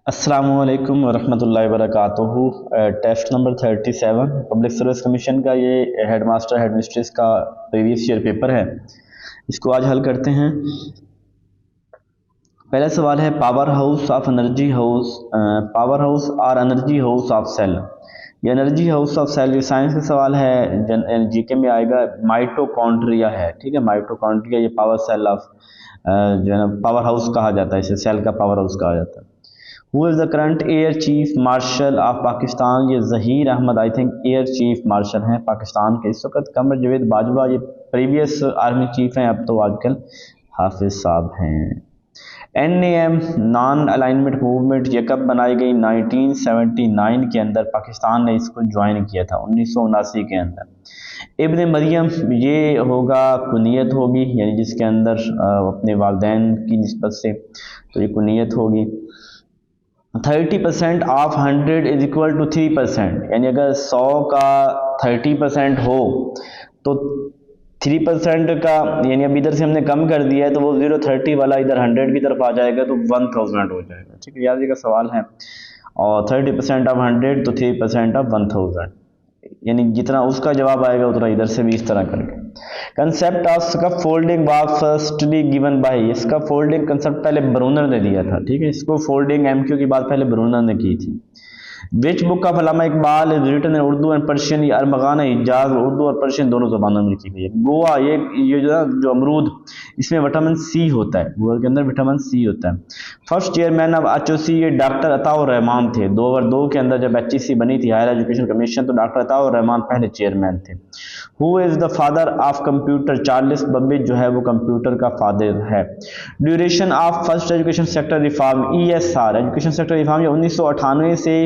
अस्सलामुअलैकुम वरहमतुल्लाहि वबरकातुहू। Test number 37 public service commission का ये हेड मास्टर हेड मिस्ट्रेस का प्रीवियस ईयर पेपर है। इसको आज हल करते हैं। पहला सवाल है power house of energy house, power house और एनर्जी हाउस ऑफ सेल। ये एनर्जी हाउस ऑफ सेल ये साइंस का सवाल है, जीके में आएगा। माइटोकॉन्ड्रिया है, ठीक है। माइटोकॉन्ड्रिया ये पावर सेल ऑफ जो है ना पावर हाउस कहा जाता है, इसे सेल का पावर हाउस कहा जाता है। Who is the current air chief marshal of Pakistan? ये Zaheer Ahmed I think air chief marshal हैं पाकिस्तान के इस वक्त। कमर जावेद बाजवा ये प्रीवियस आर्मी चीफ हैं, अब तो आजकल हाफिज साहब हैं। NAM नॉन अलाइनमेंट मूवमेंट ये कब बनाई गई? 1979 के अंदर पाकिस्तान ने इसको ज्वाइन किया था, 1979 के अंदर। इब्न मरियम ये होगा कुनियत होगी, यानी जिसके अंदर अपने वालदैन की निस्बत से, तो ये कुनियत होगी। 30% ऑफ 100 इज इक्वल टू 3%, यानी अगर 100 का 30% हो तो 3% का, यानी अब इधर से हमने कम कर दिया है तो वो 030 वाला इधर 100 की तरफ आ जाएगा तो 1000 हो जाएगा, ठीक है। याद का सवाल है। और 30% ऑफ 100 तो 3% ऑफ 1000, यानी जितना उसका जवाब आएगा उतना इधर से भी इस तरह करके। Concept of scuff folding was firstly given by, इसका फोल्डिंग कंसेप्ट पहले ब्रूनर ने दिया था, ठीक है। इसको फोल्डिंग MQ की बात पहले ब्रूनर ने की थी। Which book of Allama Iqbal is written in Urdu and Persian? ये अरमगान इजाज उर्दू और पर्शियन दोनों जबानों में लिखी गई है। गोवा ये जो अमरूद, इसमें विटामिन C होता है, गोवा के अंदर विटामिन C होता है। फर्स्ट चेयरमैन ऑफ HOC ये डॉक्टर अताउर रहमान थे। 2002 के अंदर जब HEC बनी थी, हायर एजुकेशन कमीशन, तो डॉक्टर अताउर रहमान पहले चेयरमैन थे। Who is the father of computer? Charles Babbage जो है वो कंप्यूटर का फादर है। Duration of first education sector reform ESR education sector reform ये 1998 से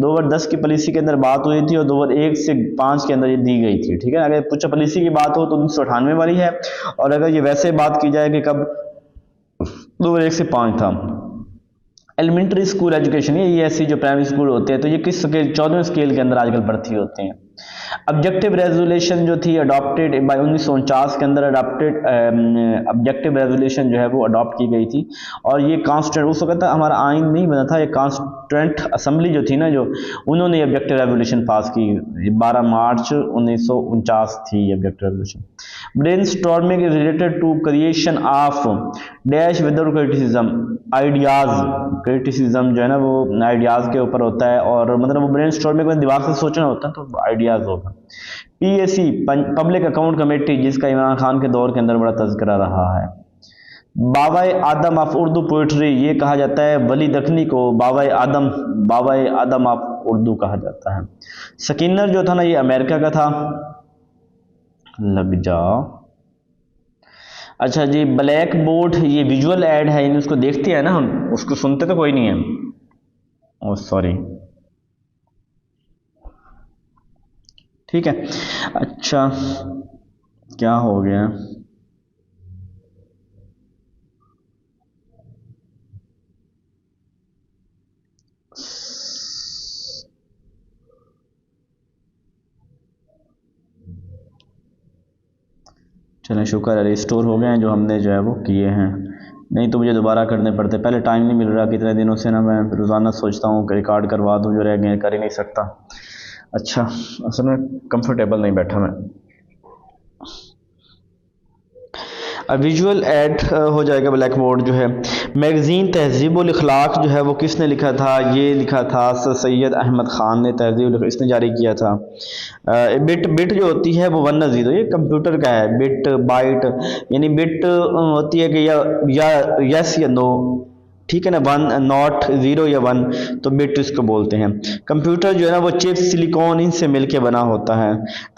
2010 की पॉलिसी के अंदर बात हुई थी और 2001 से 5 के अंदर ये दी गई थी, ठीक है। अगर कुछ पॉलिसी की बात हो तो 1998 वाली है, और अगर ये वैसे बात की जाए कि कब, 2001 से 5 था। एलिमेंट्री स्कूल एजुकेशन ये ऐसी जो प्राइमरी स्कूल होते हैं तो ये किस स्केल, 14वें स्केल के अंदर आजकल भर्ती होते हैं। ऑब्जेक्टिव रेजोल्यूशन जो थी अडॉप्टेड बाय 1949 के अंदर, ऑब्जेक्टिव रेजोल्यूशन जो है वो अडॉप्ट की गई थी। और ये कॉन्स्टिट्यूंट उस वक्त हमारा आइन नहीं बना था, ये कॉन्स्टिट्यूंट असेंबली जो थी ना, जो उन्होंने ऑब्जेक्टिव रेजोल्यूशन पास की, 12 मार्च 1949 थी objective resolution. Brainstorming is related to creation of dash without criticism ideas. Criticism जो है ना वो आइडियाज के ऊपर होता है, और मतलब वो ब्रेन स्टॉर्मिंग में दिमाग से सोचना होता है तो आइडियाज होगा। PAC पब्लिक अकाउंट कमेटी, जिसका इमरान खान के दौर के अंदर बड़ा तज़किरा रहा है। बावाए आदम ऑफ उर्दू पोइट्री ये कहा जाता है वली दखनी को, बावाए आदम ऑफ उर्दू कहा जाता है। स्किनर जो था ना ये अमेरिका का था। लग जाओ। अच्छा जी, ब्लैक बोर्ड ये विजुअल ऐड है, यानी उसको देखते हैं ना हम, उसको सुनते तो कोई नहीं है। ओह सॉरी, ठीक है। अच्छा क्या हो गया? चलें शुक्र है रिस्टोर हो गए हैं जो हमने जो है वो किए हैं, नहीं तो मुझे दोबारा करने पड़ते। पहले टाइम नहीं मिल रहा, कितने दिनों से ना मैं रोज़ाना सोचता हूँ कि रिकॉर्ड करवा दूँ, जो रह गए कर ही नहीं सकता। अच्छा असल में कंफर्टेबल नहीं बैठा मैं। अब विजुअल ऐड हो जाएगा ब्लैक बोर्ड जो है। मैगज़ीन तहज़ीबुल इखलाक जो है वो किसने लिखा था? ये लिखा था सैयद अहमद ख़ान ने, तहज़ीबुल इसने जारी किया था। बिट जो होती है वो 1 0, ये कंप्यूटर का है। बिट बाइट यानी बिट होती है कि या यस या नो, ठीक है ना। 1 नॉट 0 या 1, तो बिट इसको बोलते हैं। कंप्यूटर जो है ना वो चिप्स सिलिकॉन इनसे मिलके बना होता है।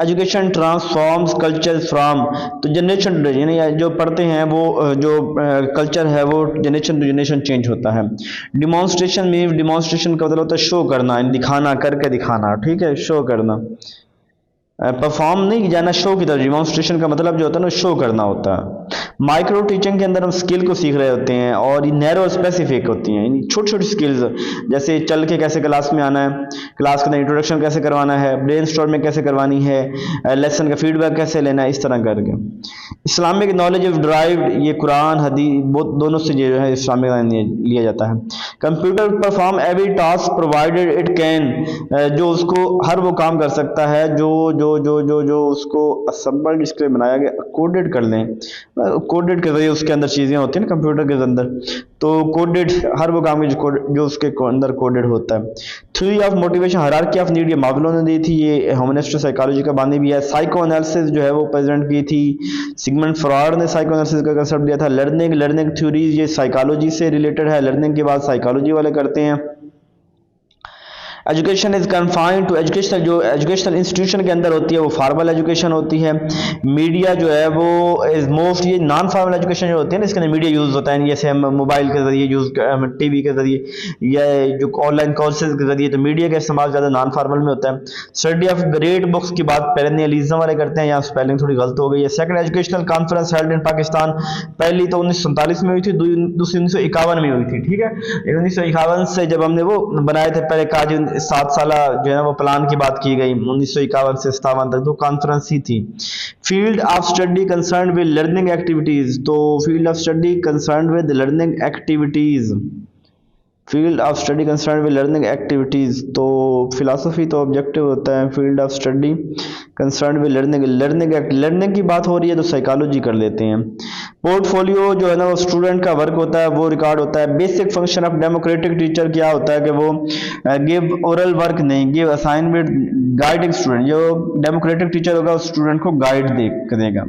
एजुकेशन ट्रांसफॉर्म्स कल्चर फ्रॉम, तो जनरेशन यानी जो पढ़ते हैं वो जो कल्चर है वो जनरेशन टू जनरेशन चेंज होता है। डिमॉन्स्ट्रेशन मीन, डिमॉन्स्ट्रेशन का मतलब होता है शो करना, दिखाना, करके दिखाना, ठीक है, शो करना। परफॉर्म नहीं जाना, शो की तरफ। डिमॉन्स्ट्रेशन का मतलब जो होता है ना, शो करना होता है। माइक्रो टीचिंग के अंदर हम स्किल को सीख रहे होते हैं और ये नैरो स्पेसिफिक होती हैं, छोटी छोटी स्किल्स, जैसे चल के कैसे क्लास में आना है, क्लास के अंदर इंट्रोडक्शन कैसे करवाना है, ब्रेन स्टॉर्मिंग कैसे करवानी है, लेसन का फीडबैक कैसे लेना है, इस तरह करके। इस्लामिक नॉलेज ऑफ ड्राइव्ड, ये कुरान हदीस दोनों से जो है इस्लामिक लिया जाता है। Computer perform every task provided it can, जो उसको हर वो काम कर सकता है जो जो जो जो जो उसको असेंबल्ड इसके लिए बनाया गया, कोडेड कर लें, कोडेड के जरिए उसके अंदर चीज़ें होती हैं ना कंप्यूटर के अंदर, तो कोडेड हर वो काम जो उसके अंदर कोडेड होता है। Theory of motivation hierarchy of need, ये मार्वलो ने दी थी, ये ह्यूमनिस्ट साइकोलॉजी का बानी भी है। साइको एनालिसिस जो है वो प्रेजेंट की थी, सिगमंड फ्रॉयड ने साइको एनालिसिस का कंसेप्ट दिया था। लर्निंग थ्योरीज, ये साइकोलॉजी से रिलेटेड है, लर्निंग के बाद साइकोलॉजी वाले करते हैं। Education is confined to educational, जो एजुकेशनल इंस्टीट्यूशन के अंदर होती है वो फॉर्मल एजुकेशन होती है। मीडिया जो है वो इज मोस्ट, ये नॉन फॉर्मल एजुकेशन जो होती है ना, इसके अंदर मीडिया यूज़ होता है, जैसे हम मोबाइल के जरिए यूज़, टीवी के जरिए या जो ऑनलाइन कोर्सेज के जरिए, तो मीडिया का इस्तेमाल ज़्यादा नॉन फॉर्मल में होता है। स्टडी ऑफ ग्रेट बुक्स की बात पेरेनियलिज्म वाले करते हैं, यहाँ स्पेलिंग थोड़ी गलत हो गई है। Second educational conference held in Pakistan, पहली तो 1947 में हुई थी, दूसरी 1951 में हुई थी, ठीक है। 1951 से जब हमने वो बनाए थे पहले काज 7 साल जो है ना वो प्लान की बात की गई, 1951 से 57 तक तो कॉन्फ्रेंस ही थी। Field of study concern with learning activities, तो field of study concern with learning activities, field of study concern with learning activities, तो फिलॉसफी तो ऑब्जेक्टिव होता है, field of study concern with learning की बात हो रही है तो साइकोलॉजी कर लेते हैं। पोर्टफोलियो जो है ना वो स्टूडेंट का वर्क होता है, वो रिकॉर्ड होता है। Basic function of democratic teacher क्या होता है कि वो गिव ओरल वर्क नहीं, गिव असाइनमेंट, गाइडिंग स्टूडेंट, जो डेमोक्रेटिक टीचर होगा उस स्टूडेंट को गाइड करेगा।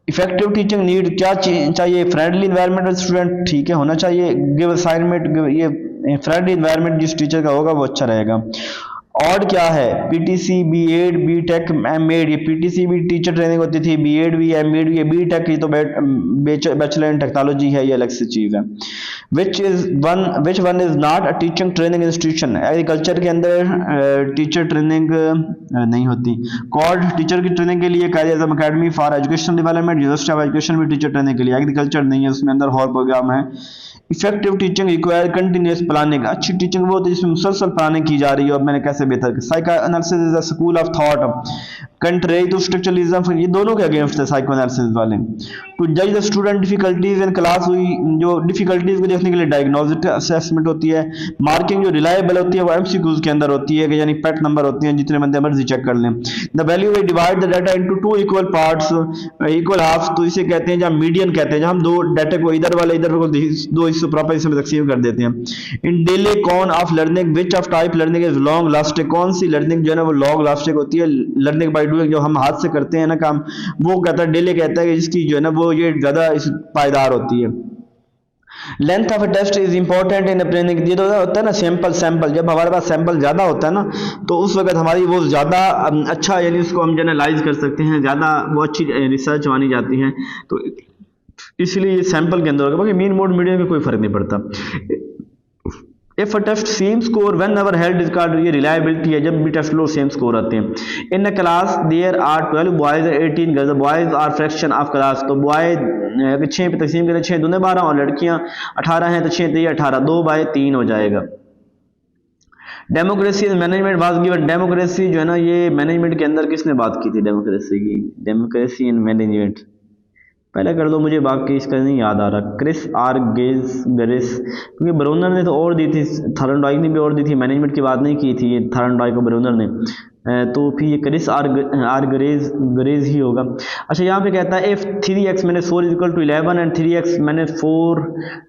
इफेक्टिव टीचिंग नीड क्या चाहिए, फ्रेंडली इन्वायरमेंट स्टूडेंट, ठीक है होना चाहिए। गिव असाइनमेंट, ये फ्रेंडली इन्वायरमेंट जिस टीचर का होगा वो अच्छा रहेगा। और क्या है, पीटीसी, बीएड, बीटेक, एमएड, ये पीटीसी भी टीचर ट्रेनिंग होती थी, बीएड भी, एमएड भी, बीटेक ये तो बैचलर इन टेक्नोलॉजी है, ये अलग से चीज है। Which one is not a teaching training institution, agriculture के अंदर टीचर ट्रेनिंग नहीं होती। कॉल्ड टीचर की ट्रेनिंग के लिए Quaid-e Azam academy for education development, university of education भी टीचर ट्रेनिंग के लिए, एग्रीकल्चर नहीं है, उसमें अंदर और प्रोग्राम है। Effective teaching require continuous planning, अच्छी टीचिंग वो होती है जिसमें मुसलसल प्लानिंग की जा रही है और मैंने कैसे बेहतर। Psychoanalysis is a school of thought contrary to structuralism, ये दोनों के अगेंस्ट है साइको एनालिसिस वाले। टू जज the student difficulties in class, हुई जो डिफिकल्टीज को देखने के लिए डायग्नोस्टिक असेसमेंट होती है। मार्किंग जो रिलायबल होती है वो एमसीक्यूज के अंदर होती है कि यानी पेट नंबर होती हैं, जितने बंदे मर्जी चेक कर लें। The value way divide the data into two equal parts, equal half, तो इसे कहते हैं जहाँ मीडियन कहते हैं, जहाँ हम दो डाटा को इधर वाले इधर को दो हिस्सों प्रॉपर हिस्से में तकसीम कर देते हैं। इन डेले कौन of learning, which of type learning is long lasting, कौन सी लर्निंग जो है ना वो लॉन्ग लास्टिंग होती है। लर्निंग बाय डूइंग, जो हम हाथ से करते हैं ना काम, वो कहता है डेले कहता है कि जिसकी जो है ना वो ये ज्यादा पायदार होती है। Length of test is important in training, ये तो होता है ना सैंपल, जब हमारे पास सैंपल ज्यादा होता है ना तो उस वक्त हमारी वो ज्यादा अच्छा, यानी उसको हम जनरलाइज कर सकते हैं, ज्यादा वो अच्छी रिसर्च मानी जाती है, तो इसलिए ये सैंपल के अंदर होगा। बाकी मीन मोड मीडियम में कोई फर्क नहीं पड़ता। If a test same score whenever held is called, ये रिलायबिलिटी है, जब भी टेस्ट लो सेम स्कोर आते हैं। In a class there are 12 boys 18 girls, boys are fraction of class, तो बॉय 6 पे तकसीम करें, 6 दूने 12 और लड़कियां 18 हैं तो 6 3 18, 2 बाय 3 हो जाएगा। Democracy is management was given, democracy जो है ना ये मैनेजमेंट के अंदर किसने बात की थी डेमोक्रेसी की, डेमोक्रेसी इन मैनेजमेंट, पहले कर दो, मुझे बाकी इसका नहीं याद आ रहा। क्रिस आर गरिस, क्योंकि ब्रोनर ने तो और दी थी, थॉर्नडाइक ने भी और दी थी, मैनेजमेंट की बात नहीं की थी ये थॉर्नडाइक और ब्रोनर ने, तो फिर ये क्रिस आर गरेज ही होगा। अच्छा यहाँ पे कहता है if 3x - 4 is equal to 11 and 3x - 4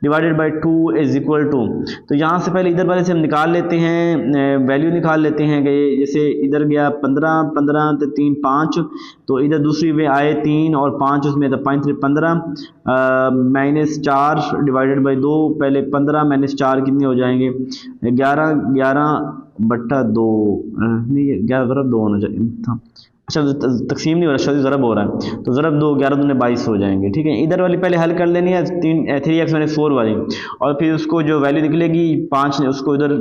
divided by 2 is equal to, तो यहाँ से पहले इधर वाले से हम निकाल लेते हैं, वैल्यू निकाल लेते हैं कि जैसे इधर गया 15 15 तो 3 5, तो इधर दूसरी में आए 3 और 5 उसमें, तो 5 3 15 -4 डिवाइडेड बाई 2, पहले 15 -4 कितने हो जाएंगे 11 11/2 नहीं 11/2 होना चाहिए था, अच्छा तकसीम नहीं हो रहा, ज़रब हो रहा है, तो ज़रब 2 11 दूने 22 हो जाएंगे। ठीक है, इधर वाली पहले हल कर लेनी है 3x - 4 वाली, और फिर उसको जो वैल्यू निकलेगी 5 उसको इधर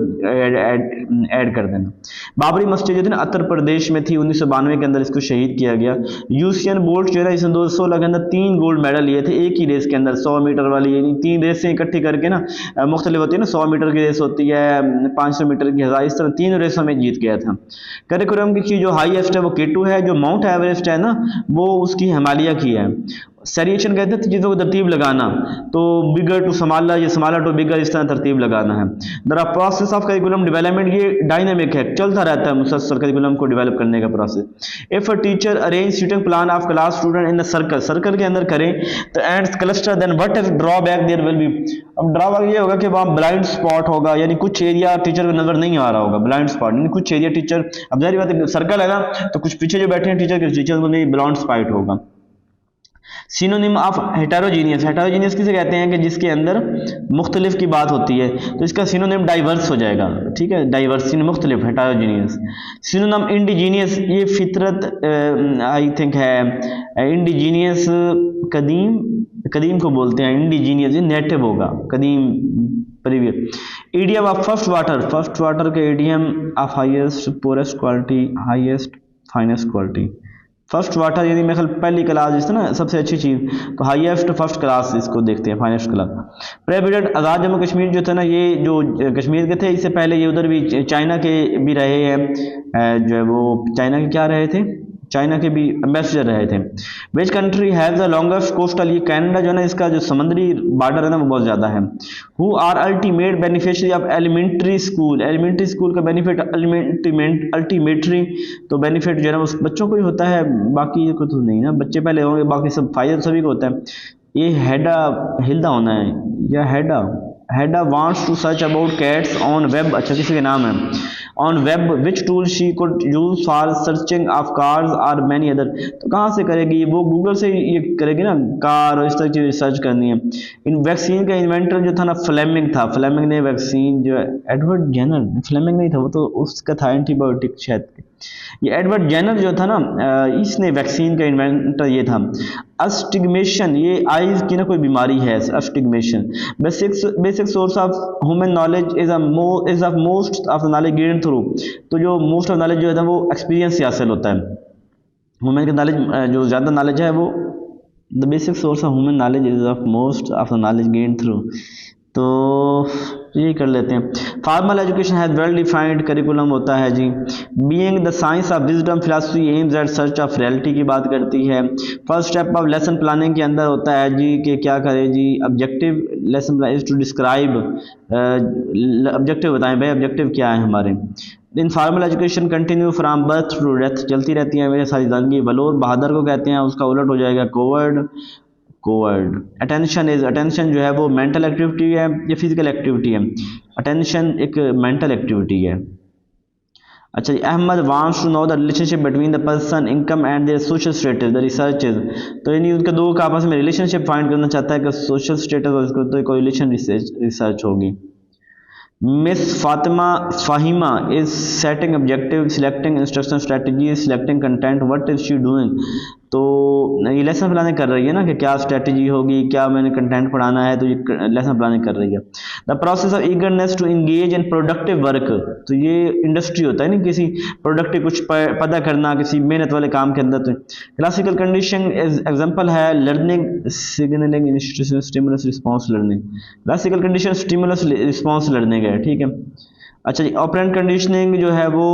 ऐड कर देना। बाबरी मस्जिद जो थी ना उत्तर प्रदेश में थी, 1992 के अंदर इसको शहीद किया गया। यूसेन बोल्ट जो है इसने 2016 के अंदर 3 गोल्ड मेडल लिए थे एक ही रेस के अंदर, 100 मीटर वाली, यानी 3 रेसें इकट्ठी करके ना, मुख्तलिफ होती है ना, 100 मीटर की रेस होती है, 500 मीटर की, 1000, इस तरह 3 रेसों में जीत गया था। करिकुलम की जो हाईएस्ट है वो K2 है, जो माउंट एवरेस्ट है ना वो उसकी हिमालय की है। सेरिएशन कहते हैं चीज़ों को तरतीब लगाना, तो बिगर टू समाला, ये समाला टू बिगर, इस तरह तरतीब लगाना है। The process of curriculum development, ये डायनामिक है, चलता रहता है मुसलसल करिकुलम को डेवलप करने का process. If a teacher arrange seating plan of class student in the circle, circle के अंदर करें तो and cluster, then what is drawback there will be. अब ड्रॉबैक ये होगा कि वहाँ ब्लाइंड स्पॉट होगा, यानी कुछ एरिया टीचर को नजर नहीं आ रहा होगा, ब्लाइंड स्पॉट, यानी कुछ एरिया टीचर, अब जाहिर बात है सर्कल है ना, तो कुछ पीछे जो बैठे हैं टीचर के, टीचर को नहीं ब्लाइंड स्पॉट होगा। सिनोनिम ऑफ हेटेरोजीनियस, हेटेरोजीनियस किसे कहते हैं कि जिसके अंदर मुख्तलिफ की बात होती है, तो इसका सिनोनिम डाइवर्स हो जाएगा। ठीक है, डाइवर्स मुख्तलिफ, हेटेरोजीनियस। सिनोनिम इंडिजीनियस, ये फितरत आई थिंक है, इंडिजीनियस कदीम, कदीम को बोलते हैं इंडिजीनियस, ये नेटिव होगा, कदीम previous. Idiom of first water, first water के idiom of highest poorest quality, highest finest quality. First water यानी मेरे ख्याल पहली क्लास जिस ना सबसे अच्छी चीज़, तो हाईएस्ट फर्स्ट क्लास इसको देखते हैं, फाइनेस्ट क्लास। प्रेसिडेंट आज़ाद जम्मू कश्मीर जो थे ना, ये जो कश्मीर के थे, इससे पहले ये उधर भी चाइना के भी रहे हैं, जो है वो चाइना के क्या रहे थे, चाइना के भी एम्बेसडर रहे थे। Which country has the longest coastal, ये कनाडा जो है ना, इसका जो समुद्री बॉर्डर है ना वो बहुत ज़्यादा है। Who are ultimate beneficiary of elementary school, elementary school का बेनिफिट अल्टीमेटरी, तो बेनिफिट जो है ना उस बच्चों को ही होता है, बाकी को तो नहीं ना, बच्चे पहले होंगे, बाकी सब फायदा सभी को होता है। ये हेडा, हिल्दा होना है या Heda, Heda wants to search about cats on web, अच्छा किसी के नाम है, on web, which tool she could use for searching of cars और मैनी अदर, तो कहाँ से करेगी वो, गूगल से ये करेगी ना, कार और इस तरह की सर्च करनी है। इन वैक्सीन का इन्वेंटर जो था ना फ्लेमिंग था, फ्लेमिंग ने वैक्सीन जो एडवर्ड जेनर, फ्लेमिंग नहीं था वो तो उसका था एंटीबायोटिक शायद, ये एडवर्ड जेनर जो था ना इसने वैक्सीन का इन्वेंटर ये था। अस्टिग्मेशन, ये आईज की ना कोई बीमारी है, astigmatism. Basic source of human knowledge is of most of the knowledge gain through, तो जो मोस्ट ऑफ नॉलेज जो है वो एक्सपीरियंस से हासिल होता है। ह्यूमन की नॉलेज जो ज़्यादा नॉलेज है वो, the basic source of human knowledge is of most of the knowledge gain through, तो यही कर लेते हैं। Formal education has well defined curriculum होता है जी। Being the science of wisdom philosophy aims at search of reality की बात करती है। First step of lesson planning के अंदर होता है जी कि क्या करें जी, objective lesson plan is to describe, objective बताएं भाई, ऑब्जेक्टिव क्या है हमारे। Informal education continue from birth to death, चलती रहती है मेरे सारी ज़िंदगी। वलोर बहादुर को कहते हैं, उसका उलट हो जाएगा coward, coward. Attention is, attention जो है वो मेंटल एक्टिविटी है या फिजिकल एक्टिविटी है, अटेंशन एक मेंटल एक्टिविटी है। अच्छा जी, Ahmed wants to know the relationship between the person income and their social status, the research is, तो यानी उनके दो का आपस में रिलेशनशिप फाइंड करना चाहता है कि सोशल स्टेटस और उसको तो कोरिलेशन रिसर्च होगी। Miss Fatima Fahima is setting objective, selecting instruction strategy, selecting content, what is she doing, तो ये लेसन प्लानिंग कर रही है ना कि क्या स्ट्रेटजी होगी, क्या मैंने कंटेंट पढ़ाना है, तो ये लेसन प्लानिंग कर रही है। The process of eagerness to engage in productive work, तो ये इंडस्ट्री होता है ना, किसी प्रोडक्टिव कुछ पता करना किसी मेहनत वाले काम के अंदर। तो क्लासिकल कंडीशन एग्जांपल है learning, signalling, institution, stimulus, response learning. Classical condition stimulus response learning है, ठीक है। अच्छा जी, ऑपरेंट कंडीशनिंग जो है वो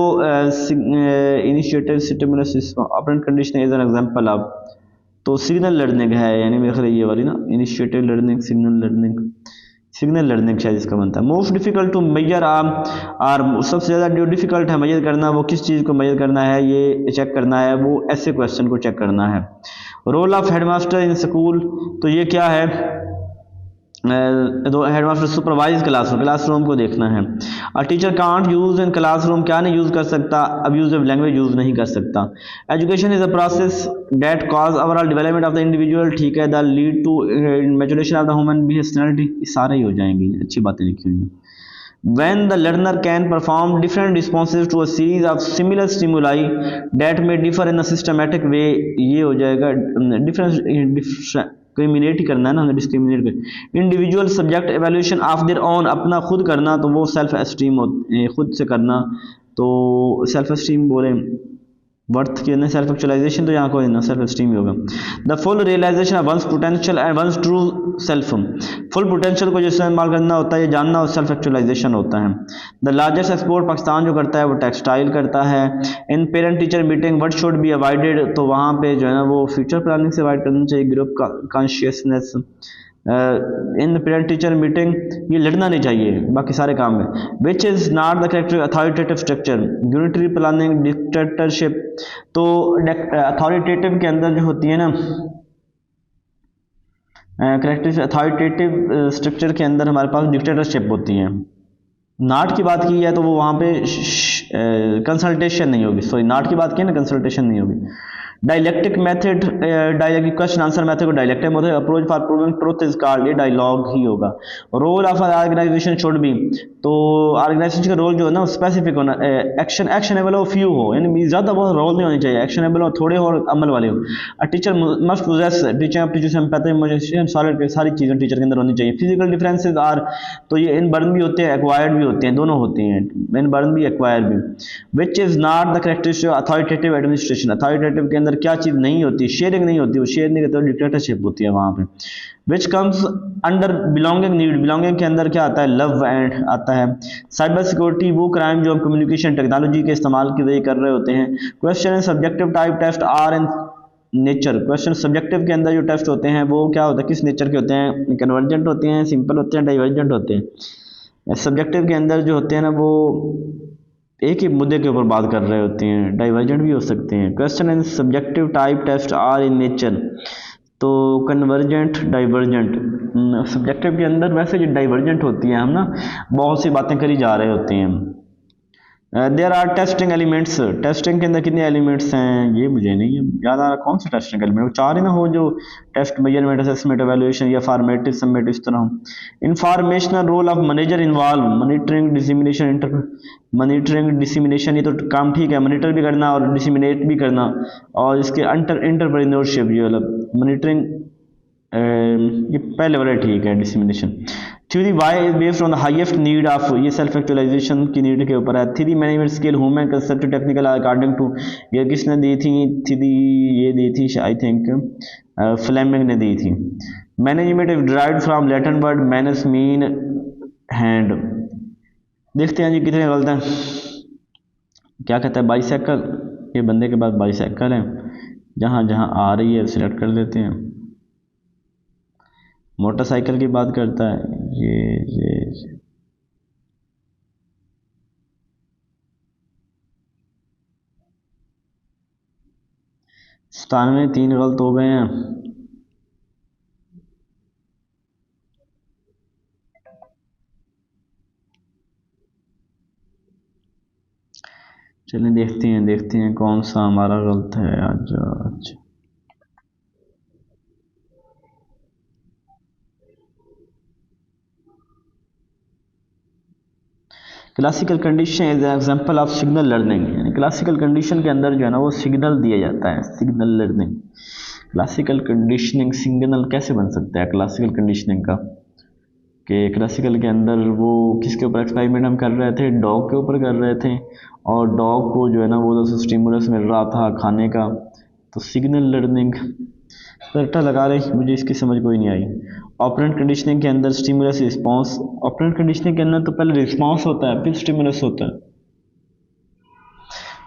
initiative, stimulus, operant conditioning is an example of, तो सिग्नल लर्निंग है, यानी मेरे ख्याल ये वाली ना, initiative learning, signal learning, signal learning शायद इसका बनता है। Most difficult to measure are, सबसे ज़्यादा जो डिफिकल्ट है मेजर करना, वो किस चीज़ को मेजर करना है, ये चेक करना है, वो ऐसे क्वेश्चन को चेक करना है। Role of headmaster in school, तो ये क्या है, हेडमास्टर सुपरवाइज क्लासरूम, क्लासरूम को देखना है। और teacher can't use in classroom, क्या नहीं यूज़ कर सकता, अब्यूजिव लैंग्वेज यूज़ नहीं कर सकता। Education is a process that cause overall development of the individual, ठीक है, the lead to maturation of the human personality, सारे ही हो जाएंगे, अच्छी बातें लिखी हुई हैं। when the learner can perform different responses to a series of similar stimuli that may differ in a systematic way, ये हो जाएगा डिस्क्रिमिनेट ही करना है ना हमें, डिस्क्रिमिनेट कर individual subject evaluation of their own, अपना खुद करना तो वो सेल्फ एस्टीम खुद से करना, तो सेल्फ एस्टीम बोले वर्थ के अंदर सेल्फ एक्चुअलाइजेशन, तो यहाँ को ना सेल्फ एस्टीम ही होगा। The full realization of one's potential and one's true self, full potential को जो इस्तेमाल करना होता है, ये जानना और सेल्फ एक्चुअलाइजेशन होता है। द लार्जेस्ट एक्सपोर्ट पाकिस्तान जो करता है वो टेक्सटाइल करता है। In parent teacher meeting what should be avoided, तो वहाँ पे जो है ना वो फ्यूचर प्लानिंग से अवॉइड करना चाहिए, ग्रुप कॉन्शियसनेस। इन पेरेंट टीचर मीटिंग ये लड़ना नहीं चाहिए बाकी सारे काम में। Which is not the character authoritative structure, unitary planning, dictatorship, तो अथॉरिटेटिव के अंदर जो होती है ना करेक्टर अथॉरिटेटिव स्ट्रक्चर के अंदर हमारे पास डिक्टेटरशिप होती है। नाट की बात की है तो वो वहाँ पे कंसल्टेशन नहीं होगी, सॉरी नाट की बात की है ना, कंसल्टेशन नहीं होगी। Dialectic method, dialectic question answer method को dialectic method approach for proving truth is called, ये डायलॉग ही होगा। Role of organization should be, तो ऑर्गेनाइजेशन का रोल जो है ना स्पेसिफिक होना, एक्शन एक्शनेबल हो, फ्यू हो, यानी ज़्यादा बहुत रोल नहीं होने चाहिए, एक्शनेबल हो, थोड़े और अमल वाले हो। Teacher must possess teaching solid, सारी चीज़ें टीचर के अंदर होनी चाहिए। फिजिकल डिफरेंसेस आर, तो ये इन बर्न भी होते हैं, एक्वायर्ड भी होते हैं, दोनों होते हैं, इन बर्न भी एक्वायर भी। Which is not the characteristic authoritative administration, authoritative के अंदर क्या चीज़ नहीं होती, शेयरिंग नहीं होती, वो शेयर नहीं करते, डिक्टेटरशिप होती है वहाँ पे। Which comes under belonging need, belonging के अंदर क्या आता है, लव एंड आता है। साइबर सिक्योरिटी, वो क्राइम जो हम कम्युनिकेशन टेक्नोलॉजी के इस्तेमाल की वजह कर रहे होते हैं। Question and subjective type test are in nature, question subjective के अंदर जो टेस्ट होते हैं वो क्या होता है, किस नेचर के होते हैं, कन्वर्जेंट होते हैं, सिंपल होते हैं, डाइवर्जेंट होते हैं। सब्जेक्टिव के अंदर जो होते हैं ना वो एक ही मुद्दे के ऊपर बात कर रहे होते हैं, डाइवर्जेंट भी हो सकते हैं। Question and subjective type test are in nature, तो कन्वर्जेंट डाइवर्जेंट, सब्जेक्टिव के अंदर वैसे जो डाइवर्जेंट होती है, हम ना बहुत सी बातें करी जा रहे होते हैं। There are testing elements, testing के अंदर कितने एलिमेंट्स हैं ये मुझे नहीं याद आ रहा, कौन से टेस्टिंग एलिमेंट, चार ही ना हो, जो टेस्ट, मेजरमेंट, असेसमेंट, एवेल्युएशन या फॉर्मेटिव सबमिट, इस तरह हो। Informational role of manager involve, monitoring dissemination, monitoring dissemination, ये तो काम ठीक है, मॉनिटर भी करना और डिसिमिनेट भी करना, और इसके एंटरप्रेन्योरशिप, ये मतलब मॉनिटरिंग ये पहले वाला ठीक है, dissemination. Theory Y is based on the highest need of, ये सेल्फ एक्चुअलाइजेशन की नीड के ऊपर है। Theory management skill human concept technical according to, ये किसने दी थी थ्योरी, ये दी थी आई थिंक फ्लेमिंग ने दी थी। Management is derived from Latin word minus mean hand, देखते हैं जी कितने गलत हैं। क्या कहता है, बाइसाइकिल, ये बंदे के पास बाइसाइकिल है, जहाँ जहाँ आ रही है सिलेक्ट कर लेते हैं। मोटरसाइकिल की बात करता है, ये 97, 3 गलत हो गए हैं। चलें देखते हैं कौन सा हमारा गलत है आज। अच्छा, classical condition is example of signal learning, यानी क्लासिकल कंडीशन के अंदर जो है ना वो सिग्नल दिया जाता है, signal learning. Classical conditioning, signal कैसे बन सकता है क्लासिकल कंडीशनिंग का, कि क्लासिकल के अंदर वो किसके ऊपर एक्सपेरिमेंट हम कर रहे थे, डॉग के ऊपर कर रहे थे, और डॉग को जो है ना वो स्टिमुलस मिल रहा था खाने का, तो सिग्नल लर्निंग रट्टा लगा रहे, मुझे इसकी समझ कोई नहीं आई। ऑपरेंट कंडीशनिंग के अंदर स्टिमुलस रिस्पांस, ऑपरेंट कंडीशनिंग के अंदर तो पहले रिस्पांस होता है फिर स्टिमुलस होता है।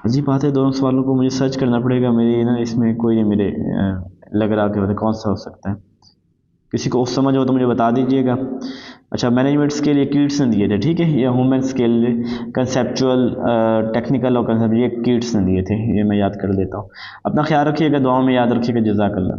अजीब बात है, दोनों सवालों को मुझे सर्च करना पड़ेगा, मेरी ना इसमें कोई नहीं मेरे लग रहा कि कौन सा हो सकता है। किसी को समझ हो तो मुझे बता दीजिएगा। अच्छा, मैनेजमेंट स्केल ये कीट्स ने दिए थे, ठीक है, ये ह्यूमन स्केल कंसेप्चुअल टेक्निकल और कंसेप्ट ये कीट्स ने दिए थे, ये मैं याद कर लेता हूँ। अपना ख्याल रखिएगा, दुआओं में याद रखिएगा, जज़ाकल्लाह।